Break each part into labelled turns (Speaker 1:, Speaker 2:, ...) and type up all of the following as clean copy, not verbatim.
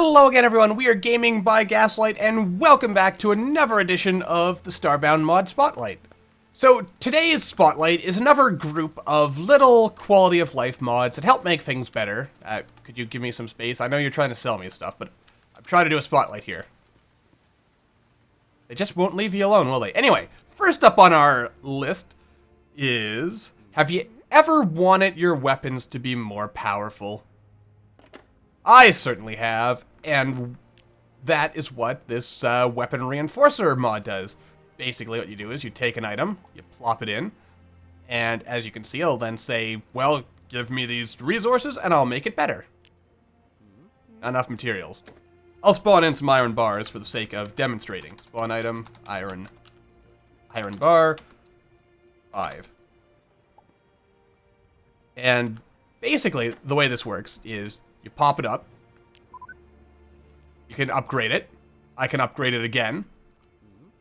Speaker 1: Hello again, everyone. We are Gaming by Gaslight, and welcome back to another edition of the Starbound mod Spotlight. So today's Spotlight is another group of little quality of life mods that help make things better. Could you give me some space? I know you're trying to sell me stuff, but I'm trying to do a Spotlight here. They just won't leave you alone, will they? Anyway, first up on our list is, have you ever wanted your weapons to be more powerful? I certainly have, and that is what this weapon reinforcer mod does. Basically what you do is you take an item, you plop it in, and as you can see, it'll then say, well, give me these resources and I'll make it better. Not enough materials. I'll spawn in some iron bars for the sake of demonstrating. Spawn item, iron bar, 5. And basically, the way this works is you pop it up. You can upgrade it. I can upgrade it again.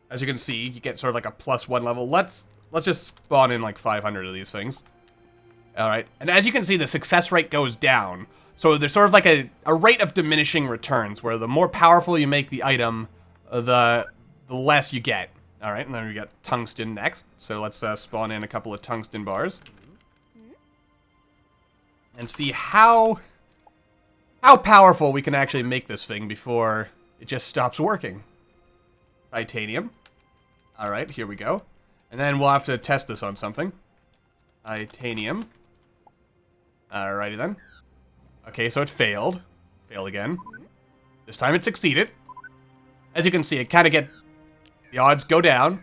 Speaker 1: As you can see, you get sort of like a +1 level. Let's just spawn in like 500 of these things. Alright, and as you can see, the success rate goes down. So there's sort of like a rate of diminishing returns, where the more powerful you make the item, the less you get. Alright, and then we got tungsten next. So let's spawn in a couple of tungsten bars. And see how powerful we can actually make this thing before it just stops working. Titanium. Alright, here we go. And then we'll have to test this on something. Titanium. Alrighty then. Okay, so it failed. Failed again. This time it succeeded. As you can see, it kind of the odds go down.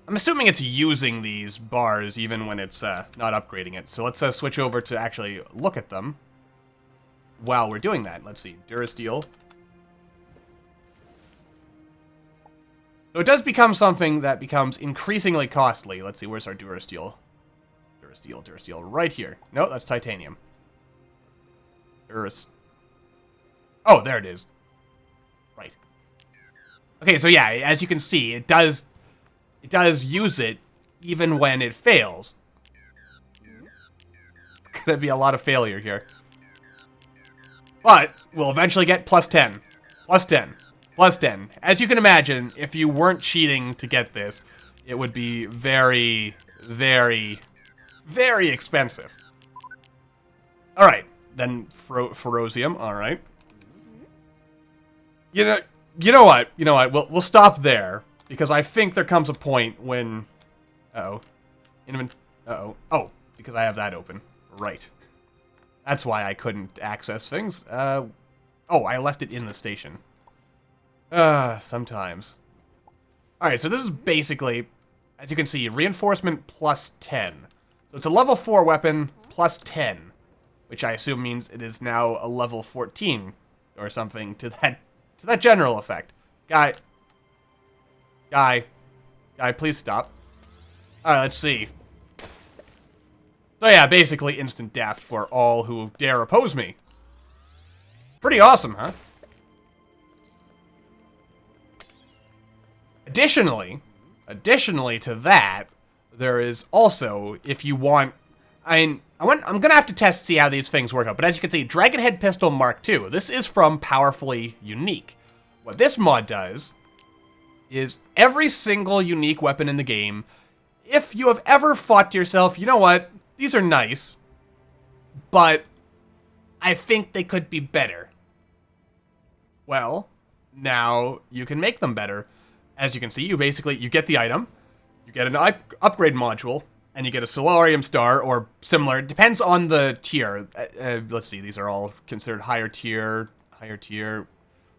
Speaker 1: I'm assuming it's using these bars even when it's not upgrading it. So let's switch over to actually look at them while we're doing that. Let's see. Durasteel. So it does become something that becomes increasingly costly. Let's see. Where's our Durasteel? Durasteel. Right here. No, that's titanium. Oh, there it is. Right. Okay, so yeah, as you can see, it does use it even when it fails. Gonna be a lot of failure here. But we'll eventually get +10. +10. +10. As you can imagine, if you weren't cheating to get this, it would be very, very, very expensive. Alright, then ferrosium, alright. You know what? We'll stop there. Because I think there comes a point when... Oh, because I have that open. Right. That's why I couldn't access things. Oh, I left it in the station. Sometimes. Alright, so this is basically, as you can see, reinforcement +10. So it's a level 4 weapon +10. Which I assume means it is now a level 14. Or something to that general effect. Guy, please stop. Alright, let's see. So yeah, basically instant death for all who dare oppose me. Pretty awesome, huh? Additionally to that, there is also, if you want... I'm gonna have to test to see how these things work out, but as you can see, Dragonhead Pistol Mark II. This is from Powerfully Unique. What this mod does is every single unique weapon in the game, if you have ever thought to yourself, you know what, these are nice, but I think they could be better. Well, now you can make them better. As you can see, you get the item, you get an upgrade module, and you get a Solarium Star, or similar. It depends on the tier. Let's see, these are all considered higher tier.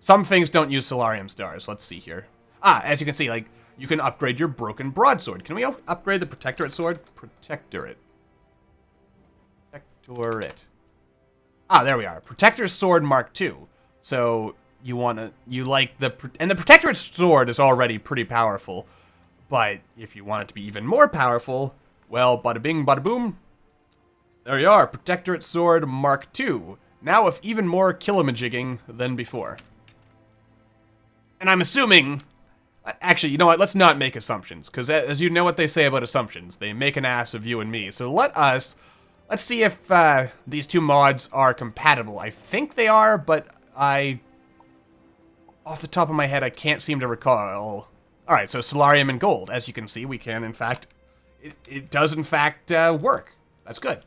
Speaker 1: Some things don't use Solarium Stars. Let's see here. As you can see, like, you can upgrade your broken broadsword. Can we upgrade the Protectorate sword? Protectorate. There we are. Protector's sword Mark II. So, and the Protectorate sword is already pretty powerful. But, if you want it to be even more powerful, well, bada bing, bada boom. There you are. Protectorate sword Mark II. Now with even more killimajigging than before. And I'm assuming... Actually, you know what? Let's not make assumptions, because as you know what they say about assumptions, they make an ass of you and me. So let's see if these two mods are compatible. I think they are, but Off the top of my head, I can't seem to recall. Alright, so Solarium and Gold. As you can see, we can, in fact... It does, in fact, work. That's good.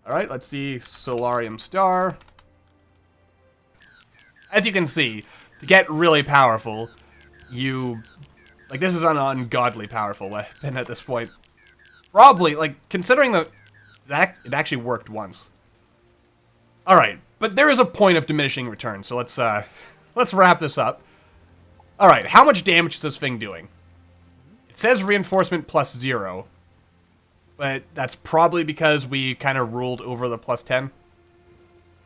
Speaker 1: Alright, let's see. Solarium Star. As you can see, to get really powerful, you... Like, this is an ungodly powerful weapon at this point. Probably, like, considering that it actually worked once. Alright, but there is a point of diminishing return, so let's wrap this up. Alright, how much damage is this thing doing? It says reinforcement plus 0. But that's probably because we kind of ruled over the plus 10.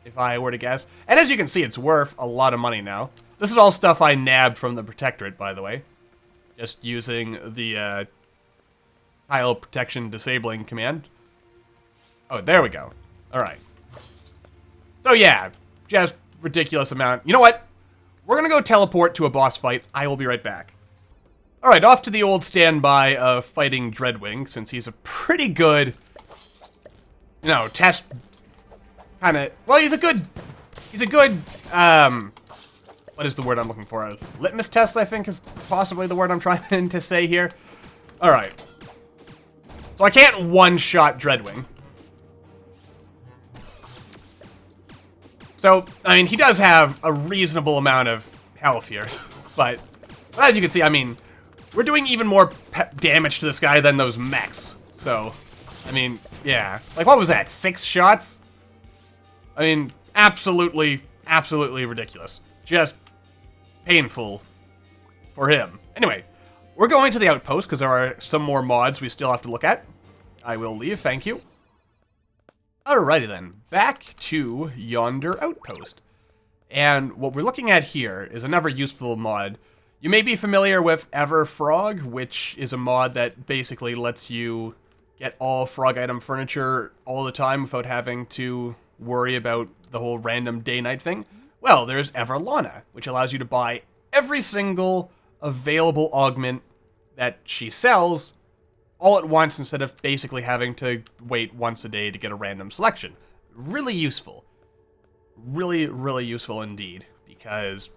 Speaker 1: If I were to guess. And as you can see, it's worth a lot of money now. This is all stuff I nabbed from the Protectorate, by the way. Just using the tile protection disabling command. Oh, there we go. Alright. So yeah, just ridiculous amount. You know what? We're gonna go teleport to a boss fight. I will be right back. Alright, off to the old standby of fighting Dreadwing, since he's a pretty good, you know, test, kind of, well, he's a good, what is the word I'm looking for? A litmus test, I think, is possibly the word I'm trying to say here. Alright. So I can't one-shot Dreadwing. So, I mean, he does have a reasonable amount of health here, but as you can see, I mean, we're doing even more damage to this guy than those mechs. So, I mean, yeah. Like, what was that? 6 shots? I mean, absolutely ridiculous. Just painful for him. Anyway, we're going to the outpost because there are some more mods we still have to look at. I will leave, thank you. Alrighty then, back to yonder outpost. And what we're looking at here is another useful mod. You may be familiar with Everfrog, which is a mod that basically lets you get all frog item furniture all the time without having to worry about the whole random day-night thing. Well, there's Everlana, which allows you to buy every single available augment that she sells all at once instead of basically having to wait once a day to get a random selection. Really useful. Really useful indeed, because...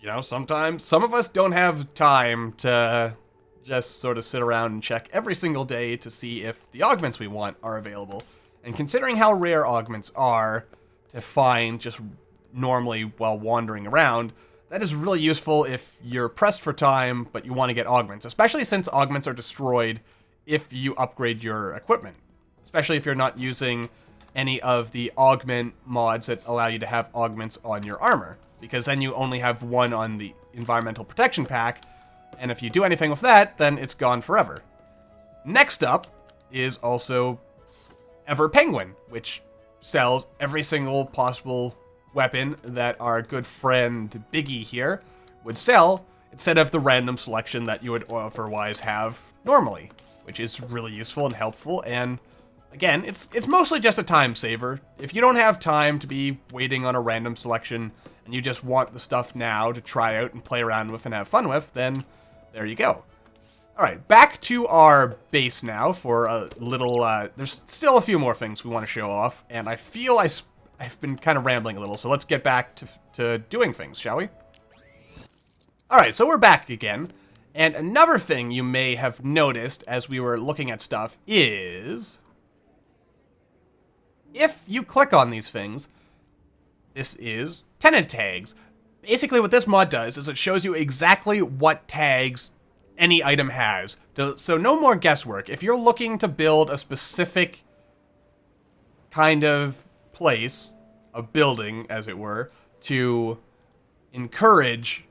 Speaker 1: You know, sometimes some of us don't have time to just sort of sit around and check every single day to see if the augments we want are available. And considering how rare augments are to find just normally while wandering around, that is really useful if you're pressed for time but you want to get augments, especially since augments are destroyed if you upgrade your equipment. Especially if you're not using any of the augment mods that allow you to have augments on your armor. Because then you only have one on the environmental protection pack, and if you do anything with that, then it's gone forever. Next up is also Ever Penguin, which sells every single possible weapon that our good friend Biggie here would sell, instead of the random selection that you would otherwise have normally, which is really useful and helpful, and again, it's mostly just a time saver. If you don't have time to be waiting on a random selection, and you just want the stuff now to try out and play around with and have fun with, then there you go. Alright, back to our base now for a little, there's still a few more things we want to show off, and I feel I've been kind of rambling a little, so let's get back to doing things, shall we? Alright, so we're back again, and another thing you may have noticed as we were looking at stuff is... If you click on these things, this is Tenant Tags. Basically what this mod does is it shows you exactly what tags any item has. So no more guesswork. If you're looking to build a specific kind of place, a building as it were, to encourage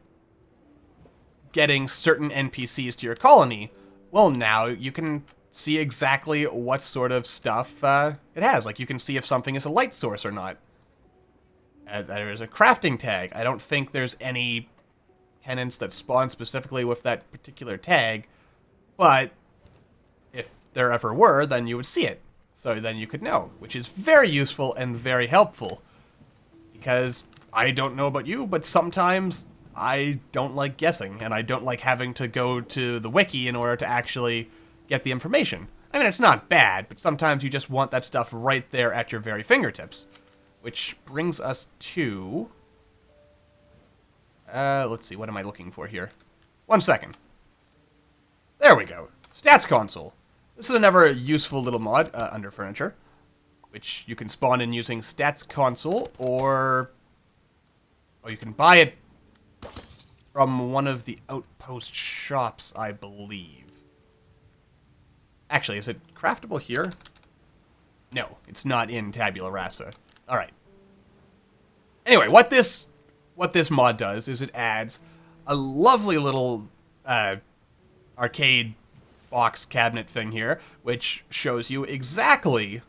Speaker 1: getting certain NPCs to your colony, well now you can see exactly what sort of stuff it has. Like you can see if something is a light source or not. There's a crafting tag. I don't think there's any tenants that spawn specifically with that particular tag, but if there ever were, then you would see it. So then you could know, which is very useful and very helpful. Because I don't know about you, but sometimes I don't like guessing, and I don't like having to go to the wiki in order to actually get the information. I mean, it's not bad, but sometimes you just want that stuff right there at your very fingertips. Which brings us to Let's see, what am I looking for here? 1 second. There we go. Stats console. This is another useful little mod under furniture, which you can spawn in using stats console, or you can buy it from one of the outpost shops, I believe. Actually, is it craftable here? No, it's not in Tabula Rasa. All right. Anyway, what this mod does is it adds a lovely little arcade box cabinet thing here, which shows you exactly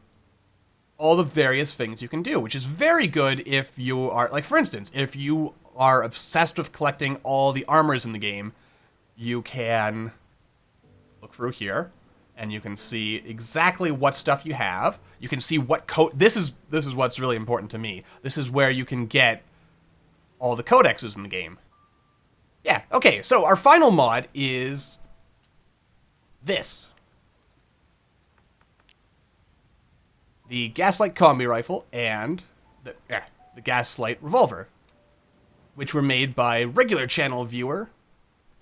Speaker 1: all the various things you can do, which is very good if you are, like, for instance, if you are obsessed with collecting all the armors in the game, you can look through here, and you can see exactly what stuff you have. You can see what code. This is what's really important to me. This is where you can get all the codexes in the game. Yeah, okay, so our final mod is this. The Gaslight Combi Rifle and the Gaslight Revolver, which were made by regular channel viewer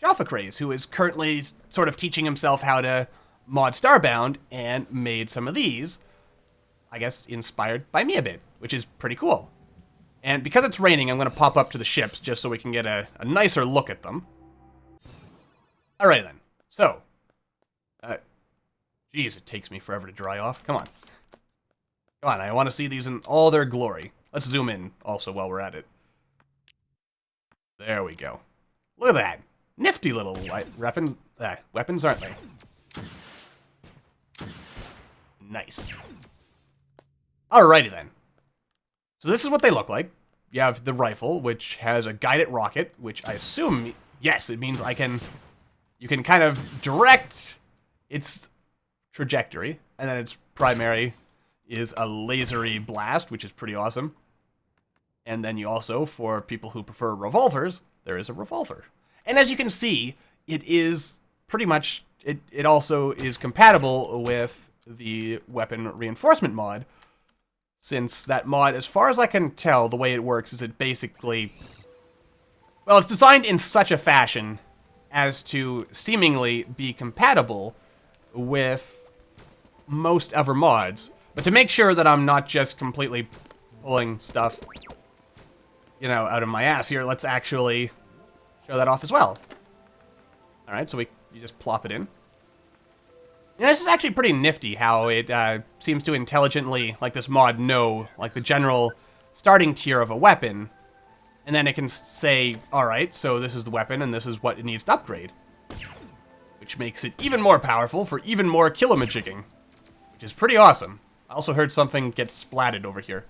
Speaker 1: Jaffa Craze, who is currently sort of teaching himself how to mod Starbound, and made some of these, I guess, inspired by me a bit, which is pretty cool. And because it's raining, I'm going to pop up to the ships just so we can get a nicer look at them. Alright then. So, geez, it takes me forever to dry off. Come on. Come on, I want to see these in all their glory. Let's zoom in also while we're at it. There we go. Look at that. Nifty little weapons, aren't they? Nice. Alrighty then. So this is what they look like. You have the rifle, which has a guided rocket, which I assume, yes, it means you can kind of direct its trajectory, and then its primary is a lasery blast, which is pretty awesome. And then you also, for people who prefer revolvers, there is a revolver. And as you can see, it is pretty much, it also is compatible with the weapon reinforcement mod, since that mod, as far as I can tell, the way it works is it basically, well, it's designed in such a fashion as to seemingly be compatible with most other mods. But to make sure that I'm not just completely pulling stuff, you know, out of my ass here, let's actually show that off as well. Alright, so you just plop it in. Yeah, this is actually pretty nifty how it seems to intelligently, like this mod, know, like, the general starting tier of a weapon. And then it can say, alright, so this is the weapon and this is what it needs to upgrade. Which makes it even more powerful for even more killomajigging. Which is pretty awesome. I also heard something get splatted over here.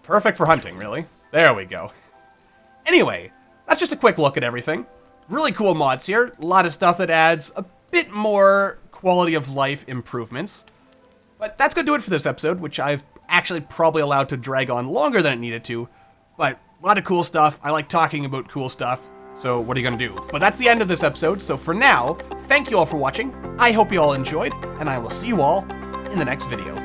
Speaker 1: Perfect for hunting, really. There we go. Anyway, that's just a quick look at everything. Really cool mods here. A lot of stuff that adds a bit more quality of life improvements. But that's going to do it for this episode, which I've actually probably allowed to drag on longer than it needed to. But a lot of cool stuff. I like talking about cool stuff. So what are you going to do? But that's the end of this episode. So for now, thank you all for watching. I hope you all enjoyed, and I will see you all in the next video.